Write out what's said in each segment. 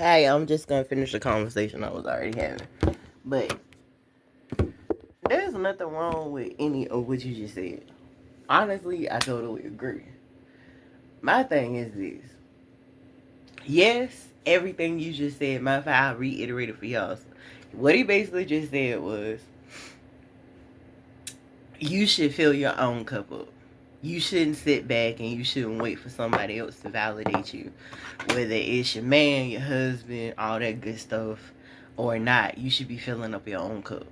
Hey, I'm just gonna finish the conversation I was already having. But there's nothing wrong with any of what you just said. Honestly, I totally agree. My thing is this. Yes, everything you just said, my I reiterated for y'all. What he basically just said was you should fill your own cup up. You shouldn't sit back and you shouldn't wait for somebody else to validate you. Whether it's your man, your husband, all that good stuff, or not, you should be filling up your own cup.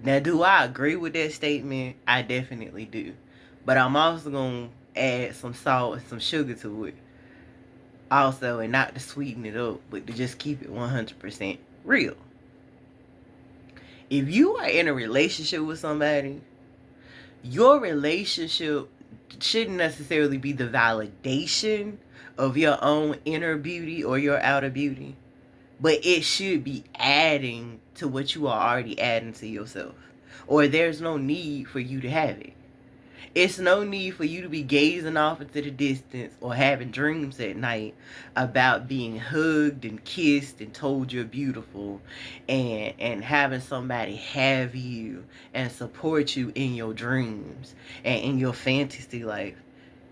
Now, do I agree with that statement? I definitely do. But I'm also going to add some salt and some sugar to it. Also, and not to sweeten it up, but to just keep it 100% real. If you are in a relationship with somebody, your relationship shouldn't necessarily be the validation of your own inner beauty or your outer beauty, but it should be adding to what you are already adding to yourself. Or there's no need for you to have it. It's no need for you to be gazing off into the distance or having dreams at night about being hugged and kissed and told you're beautiful and having somebody have you and support you in your dreams and in your fantasy life.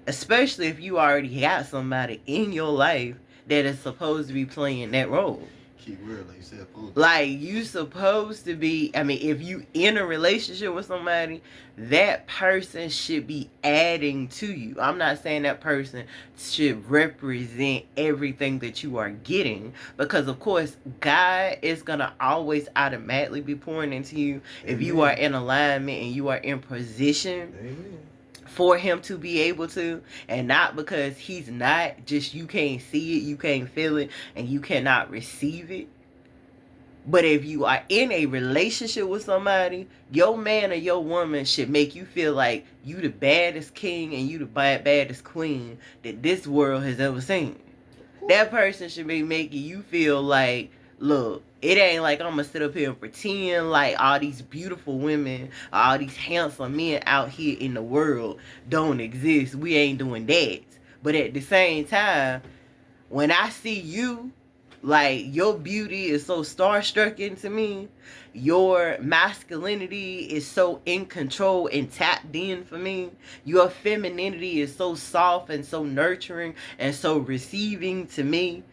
Especially if you already got somebody in your life that is supposed to be playing that role. Keep real, like you said, like you supposed to be, if you in a relationship with somebody, that person should be adding to you. I'm not saying that person should represent everything that you are getting, because of course God is gonna always automatically be pouring into you. Amen. If you are in alignment and you are in position. Amen. For him to be able to, and not because he's not, just you can't see it, you can't feel it, and you cannot receive it. But if you are in a relationship with somebody, your man or your woman should make you feel like you the baddest king and you the baddest queen that this world has ever seen. That person should be making you feel like, look, it ain't like I'm gonna sit up here and pretend like all these beautiful women, all these handsome men out here in the world don't exist. We ain't doing that. But at the same time, when I see you, like, your beauty is so starstruck to me. Your masculinity is so in control and tapped in for me. Your femininity is so soft and so nurturing and so receiving to me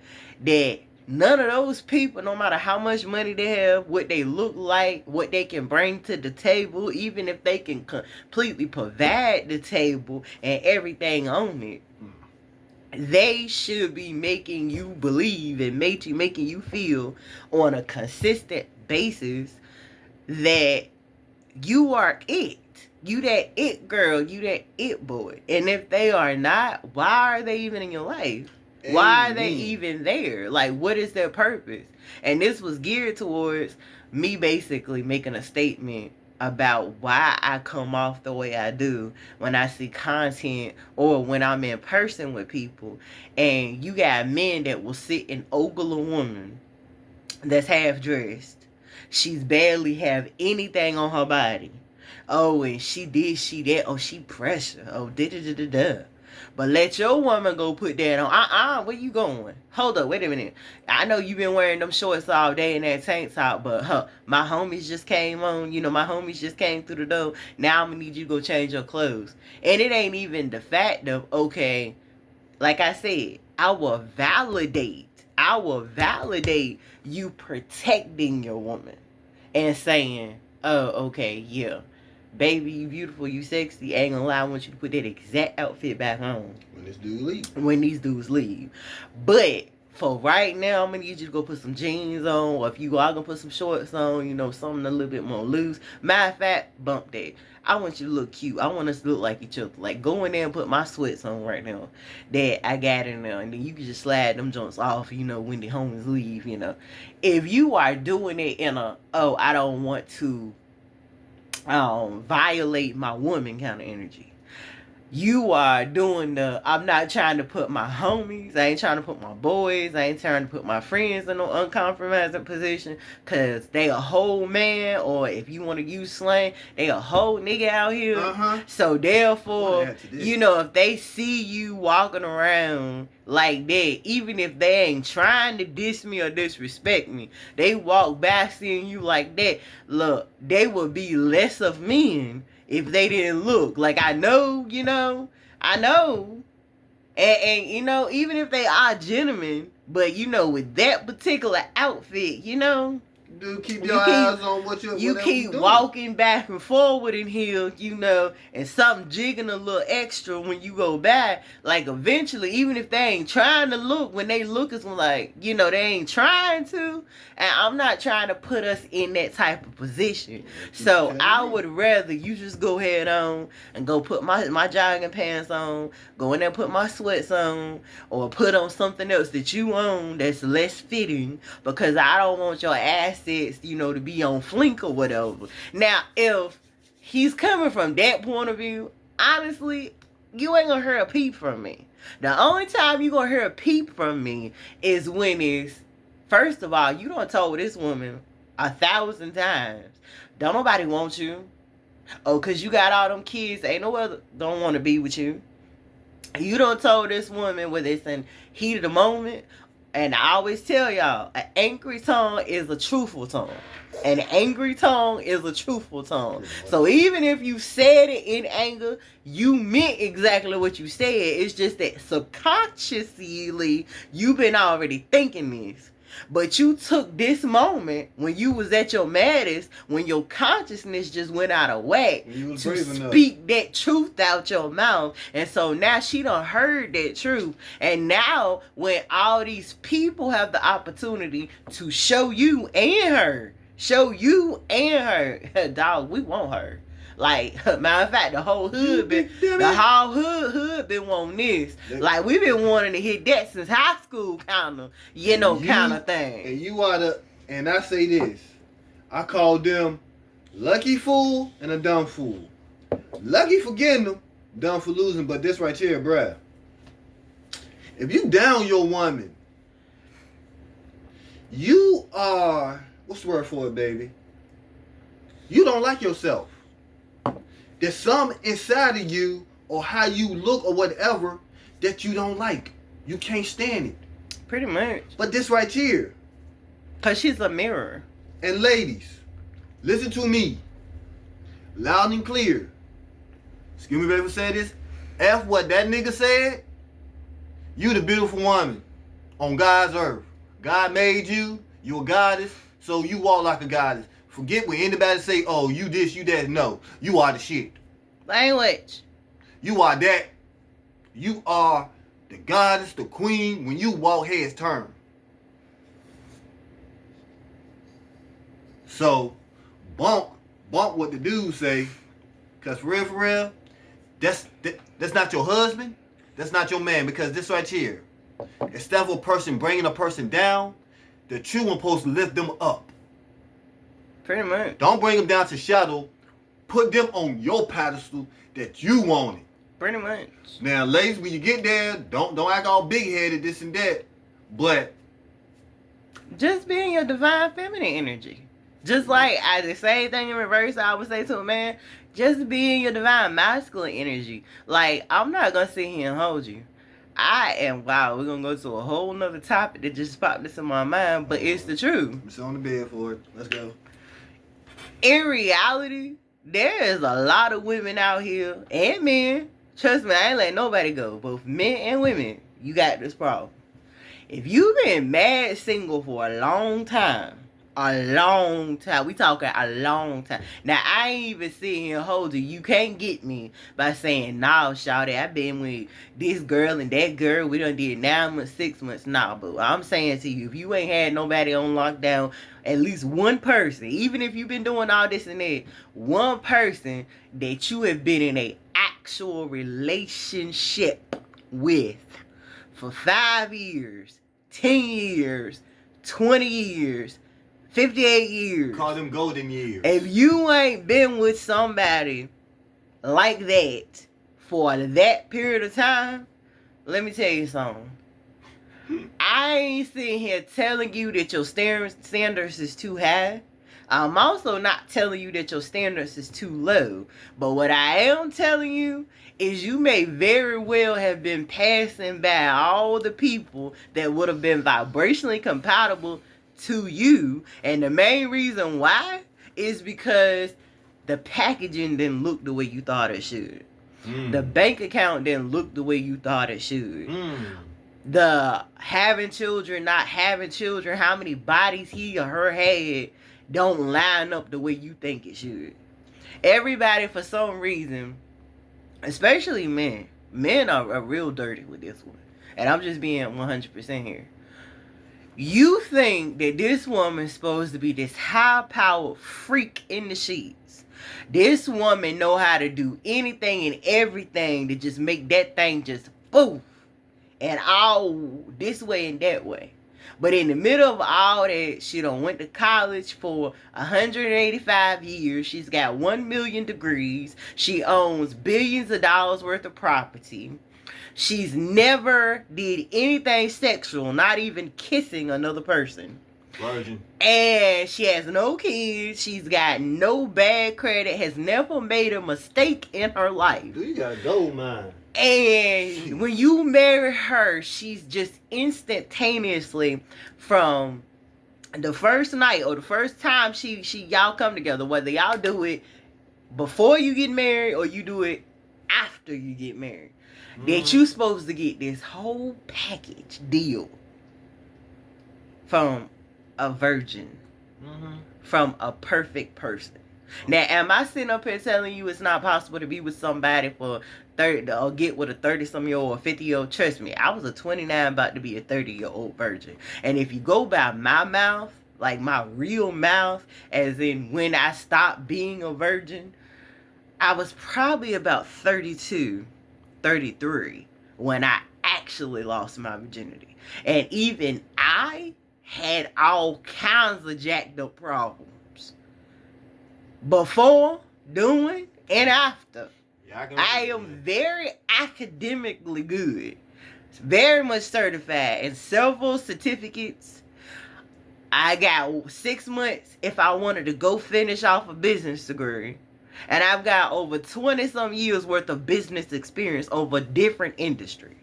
that none of those people, no matter how much money they have, what they look like, what they can bring to the table, even if they can completely provide the table and everything on it, they should be making you believe and making you feel on a consistent basis that you are it. You that it girl, you that it boy. And if they are not, why are they even in your life? Amen. Why are they even there? Like, what is their purpose? And this was geared towards me basically making a statement about why I come off the way I do when I see content or when I'm in person with people. And you got men that will sit and ogle a woman that's half dressed. She's barely have anything on her body. Oh, and she that. Oh, she pressure. Oh, da-da-da-da-da. But let your woman go put that on. Where you going? Hold up, wait a minute. I know you've been wearing them shorts all day and that tank top, but my homies just came on. My homies just came through the door. Now I'm gonna need you to go change your clothes. And it ain't even the fact of, okay, like I said, I will validate you protecting your woman and saying, oh, okay, yeah, baby, you beautiful, you sexy, ain't gonna lie, I want you to put that exact outfit back on when these dudes leave. But for right now, I'm gonna need you to go put some jeans on, or if you are gonna put some shorts on, something a little bit more loose. Matter of fact, bump that. I want you to look cute. I want us to look like each other. Like, go in there and put my sweats on right now that I got in there, and then you can just slide them joints off, when the homies leave, If you are doing it in a, oh, I don't want to violate my woman kind of energy, you are doing I'm not trying to put my homies, I ain't trying to put my boys, I ain't trying to put my friends in no uncompromising position, cause they a whole man, or if you want to use slang, they a whole nigga out here. So therefore, if they see you walking around like that, even if they ain't trying to diss me or disrespect me, they walk by seeing you like that, look, they will be less of men if they didn't look. Like, I know. And even if they are gentlemen, but with that particular outfit, dude, keep your eyes on what you keep walking back and forward in here, and something jigging a little extra when you go by. Like, eventually, even if they ain't trying to look, when they look, it's like, they ain't trying to. And I'm not trying to put us in that type of position. So I would rather you just go ahead on and go put my jogging pants on, go in there and put my sweats on, or put on something else that you own that's less fitting, because I don't want your assets, to be on flink or whatever. Now, if he's coming from that point of view, honestly, you ain't gonna hear a peep from me. The only time you gonna hear a peep from me is when it's, first of all, you done told this woman 1,000 times, don't nobody want you. Oh, cause you got all them kids, ain't no other don't want to be with you. You done told this woman, whether it's in heat of the moment, and I always tell y'all, an angry tongue is a truthful tongue. An angry tongue is a truthful tongue. So even if you said it in anger, you meant exactly what you said. It's just that subconsciously, you've been already thinking this. But you took this moment when you was at your maddest, when your consciousness just went out of whack, to speak that truth out your mouth. And so now she done heard that truth. And now when all these people have the opportunity to show you and her, dog, we want her. Like, matter of fact, the whole hood been wanting this. Like, we've been wanting to hit that since high school, kind of thing. And you are and I say this, I call them lucky fool and a dumb fool. Lucky for getting them, dumb for losing. But this right here, bruh, if you down your woman, you are, what's the word for it, baby? You don't like yourself. There's some inside of you, or how you look or whatever, that you don't like. You can't stand it. Pretty much. But this right here. Because she's a mirror. And ladies, listen to me. Loud and clear. Excuse me, baby, say this. F what that nigga said. You the beautiful woman on God's earth. God made you. You a goddess. So you walk like a goddess. Forget when anybody say, oh, you this, you that. No, you are the shit. Language. You are that. You are the goddess, the queen. When you walk, heads turn. So, bump what the dudes say. Because for real, that's not your husband. That's not your man. Because this right here, instead of a person bringing a person down, the true one supposed to lift them up. Pretty much. Don't bring them down to shadow. Put them on your pedestal that you want it. Pretty much. Now, ladies, when you get there, don't act all big-headed, this and that. But just be in your divine feminine energy. Just like the same thing in reverse, I would say to a man, just be in your divine masculine energy. Like, I'm not going to sit here and hold you. Wow, we're going to go to a whole nother topic that just popped this in my mind, but it's the truth. I'm on the bed for it. Let's go. In reality, there is a lot of women out here, and men, trust me, I ain't letting nobody go, both men and women, you got this problem. If you've been mad single for a long time, we talking a long time. Now, I ain't even sitting here holding you. Can't get me by saying, nah, shawty, I been with this girl and that girl. We done did 9 months, 6 months. Nah, but I'm saying to you, if you ain't had nobody on lockdown, at least one person, even if you've been doing all this and that, one person that you have been in a actual relationship with for 5 years, 10 years, 20 years, 58 years. Call them golden years. If you ain't been with somebody like that for that period of time, let me tell you something. I ain't sitting here telling you that your standards is too high. I'm also not telling you that your standards is too low. But what I am telling you is you may very well have been passing by all the people that would have been vibrationally compatible to you. And the main reason why is because the packaging didn't look the way you thought it should. The bank account didn't look the way you thought it should. The having children, not having children, how many bodies he or her had don't line up the way you think it should. Everybody, for some reason, especially men are real dirty with this one. And I'm just being 100% here. You think that this woman's supposed to be this high-powered freak in the sheets. This woman know how to do anything and everything to just make that thing just poof. And all this way and that way. But in the middle of all that, she done went to college for 185 years. She's got 1 million degrees. She owns billions of dollars worth of property. She's never did anything sexual, not even kissing another person. Virgin. And she has no kids. She's got no bad credit. Has never made a mistake in her life. Dude, you got a gold mine. And when you marry her, she's just instantaneously from the first night or the first time y'all come together, whether y'all do it before you get married or you do it after you get married, that you supposed to get this whole package deal from a virgin, from a perfect person. Now, am I sitting up here telling you it's not possible to be with somebody for 30 or get with a 30-some-year-old or 50-year-old? Trust me, I was a 29 about to be a 30-year-old virgin. And if you go by my mouth, like my real mouth, as in when I stopped being a virgin, I was probably about 32, 33 when I actually lost my virginity. And even I had all kinds of jacked up problems. Before, during, and after. I am very academically good. Very much certified. And several certificates. I got 6 months if I wanted to go finish off a business degree. And I've got over 20-some years worth of business experience over different industries.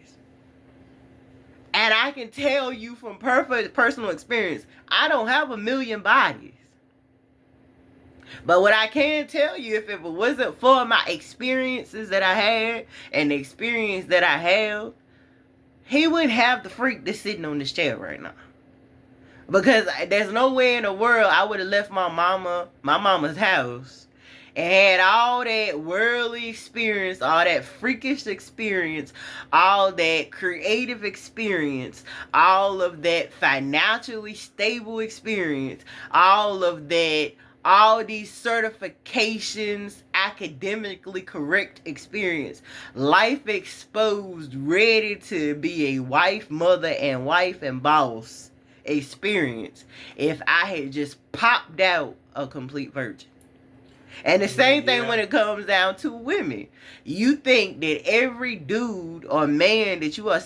And I can tell you from perfect personal experience, I don't have a million bodies. But what I can tell you, if it wasn't for my experiences that I had and the experience that I have, he wouldn't have the freak that's sitting on this chair right now. Because there's no way in the world I would have left my mama's house and had all that worldly experience, all that freakish experience, all that creative experience, all of that financially stable experience, all these certifications, academically correct experience, life exposed, ready to be a wife, mother, and wife and boss experience if I had just popped out a complete virgin. And the same thing when it comes down to women. You think that every dude or man that you're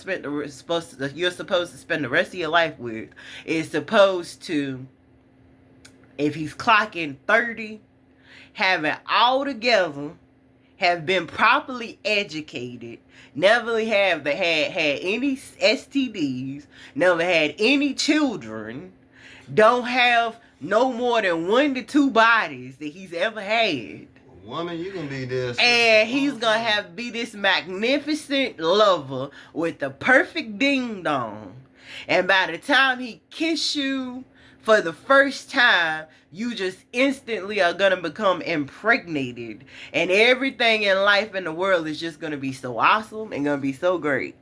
supposed to spend the rest of your life with is supposed to, if he's clocking 30, have it all together, have been properly educated, never have had any STDs, never had any children, don't have no more than 1 to 2 bodies that he's ever had. Woman, you gonna be this. And he's gonna be this magnificent lover with the perfect ding dong. And by the time he kiss you for the first time, you just instantly are gonna become impregnated. And everything in life and the world is just gonna be so awesome and gonna be so great.